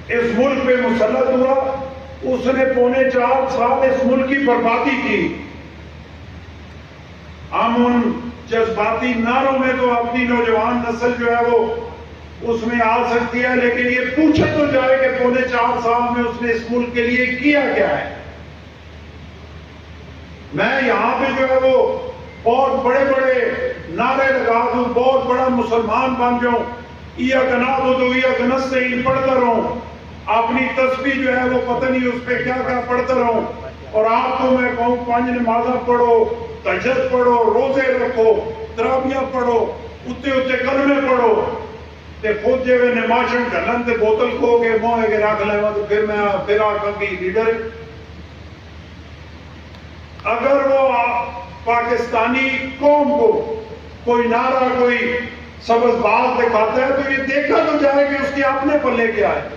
اس ملک پہ مسلط ہوا، اس نے 4.25 سال اس ملک کی بربادی کی۔ ہم ان جذباتی نعروں میں تو اپنی نوجوان نسل جو ہے وہ اس میں آ سکتی ہے، لیکن یہ پوچھا تو جائے کہ 4.25 سال میں اس نے اس ملک کے لیے کیا کیا ہے۔ میں یہاں پہ جو ہے وہ بہت بڑے بڑے نعرے لگا دوں، بہت بڑا مسلمان بن جاؤں، ایاک نعبد و ایاک نستعین پڑھتا رہوں، اپنی تسبیح جو ہے وہ پتہ نہیں اس پہ کیا کیا پڑھتا رہوں، اور آپ کو میں کہوں 5 نمازاں پڑھو، تہجد پڑھو، روزے رکھو، تراویح پڑھو، اتے کلمے پڑھو، تے خود جے میں نماشن گھلن تے بوتل کھو کے موہ کے رکھ لیوا تو پھر آقا کی لیڈر۔ اگر وہ پاکستانی قوم کو کوئی نعرہ، کوئی سبز بات دکھاتا ہے تو یہ دیکھا تو جائے کہ اس کے اپنے پلے کیا ہے۔